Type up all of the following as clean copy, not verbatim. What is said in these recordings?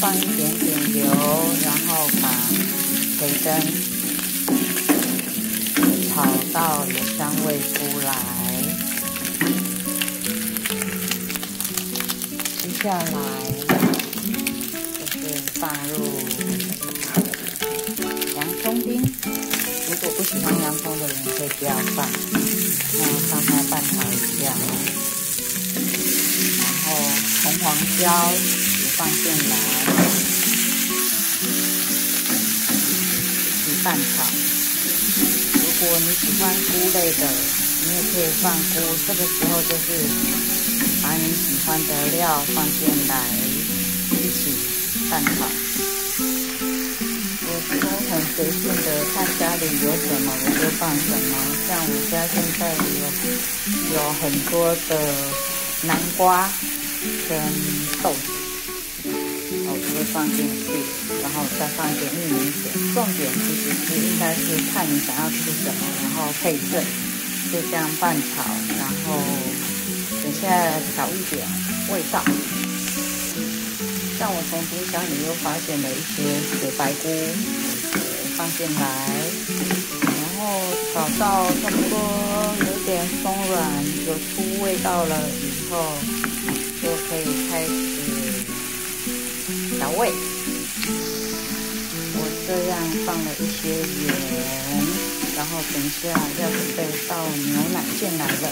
放一点点油，然后把培根炒到有香味出来。接下来就是放入洋葱丁，如果不喜欢洋葱的人可以不要放，然后让它拌炒一下。然后红黄椒也放进来，一起拌炒。如果你喜欢菇类的，你也可以放菇。这个时候就是把你喜欢的料放进来，一起拌炒。我都很随性的，看家里有什么我就放什么。像我家现在有很多的南瓜跟豆子，我就会放进去，然后再放一点玉米笋。重点其实是应该是看你想要吃什么，然后配色，就这样拌炒，然后等下调一点味道。像我从冰箱里又发现了一些雪白菇，放进来，然后炒到差不多有点松软，有出味道了以后，就可以开始调味。我这样放了一些盐，然后等一下要准备倒牛奶进来了。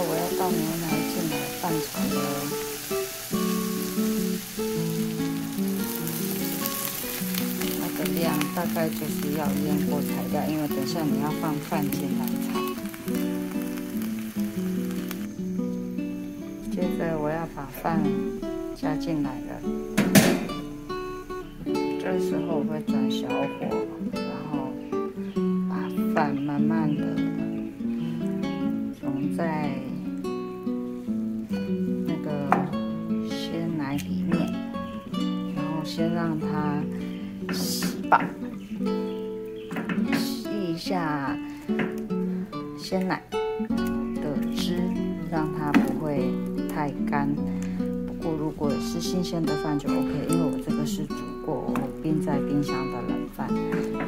我要倒牛奶进来拌炒了。那个量大概就是要腌过材料，因为等下你要放饭进来炒。接着我要把饭加进来了，这时候我会转小火，然后把饭慢慢的融在那个鲜奶里面，然后先让它吸饱，吸一下鲜奶的汁，让它不会太干。不过如果是新鲜的饭就 OK， 因为我这个是煮过，我冰在冰箱的冷饭，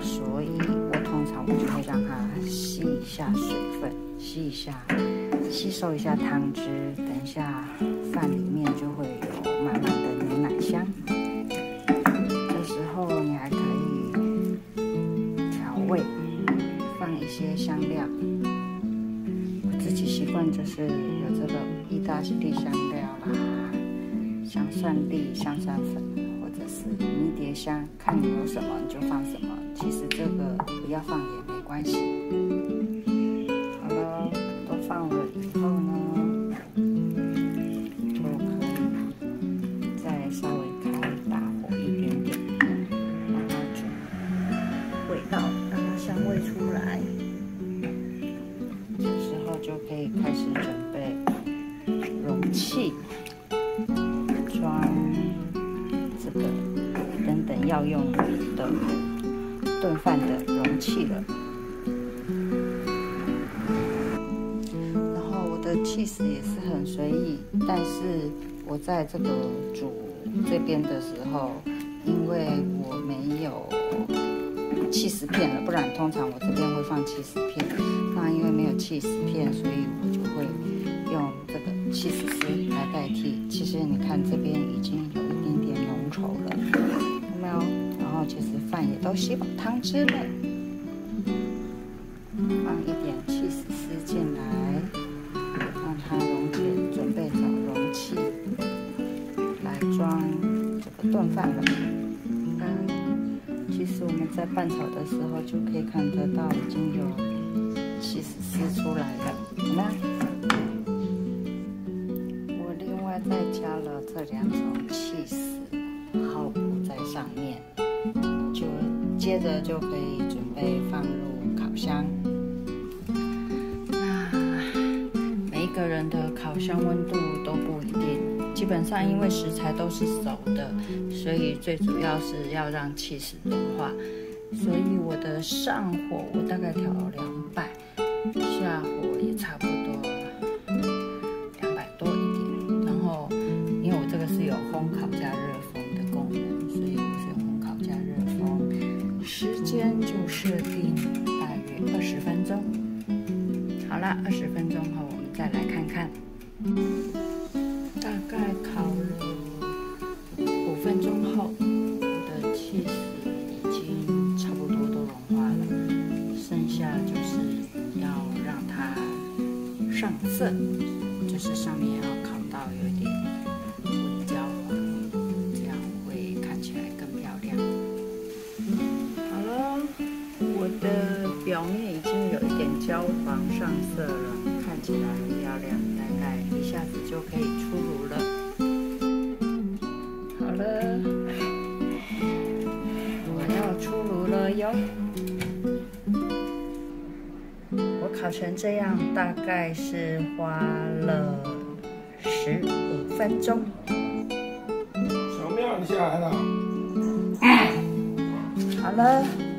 所以我通常就会让它吸一下水分，吸收一下汤汁，等一下饭里面就会有满满的牛奶香。这时候你还可以调味，放一些香料。我自己习惯就是有这个意大利香料啦，香蒜粒、香蒜粉，或者是迷迭香，看你有什么你就放什么。其实这个不要放也没关系。好了，都放了以后呢，就可以再稍微开大火一点点，让它煮味道，让它香味出来。这时候就可以开始准备容器。装这个等等要用的炖饭的容器了。然后我的起司也是很随意，但是我在这个煮这边的时候，因为我没有起司片了，不然通常我这边会放起司片。那因为没有起司片，所以我就会用这个起司丝来代替。其实你看这边已经有一点点浓稠了，有没有？然后其实饭也都吸饱汤汁了，放一点起司丝进来，让它溶解，准备找容器来装这个炖饭了。其实我们在拌炒的时候就可以看得到已经有起司丝出来了，有没有？再加了这2种起司泡铺在上面，就接着就可以准备放入烤箱。那每一个人的烤箱温度都不一定，基本上因为食材都是熟的，所以最主要是要让起司融化。所以我的上火我大概调200，下火也差不多200多一点。然后因为我这个啦，20分钟后我们再来看看。大概烤了5分钟后，我的起司已经差不多都融化了，剩下就是要让它上色，就是上面要烤到有一点微焦黄，这样会看起来更漂亮。好了，我的表面已经有一点焦黄上色了，看起来很漂亮，大概一下子就可以出炉了。好了，我要出炉了哟。我烤成这样大概是花了15分钟。小妙，你下来了。好了。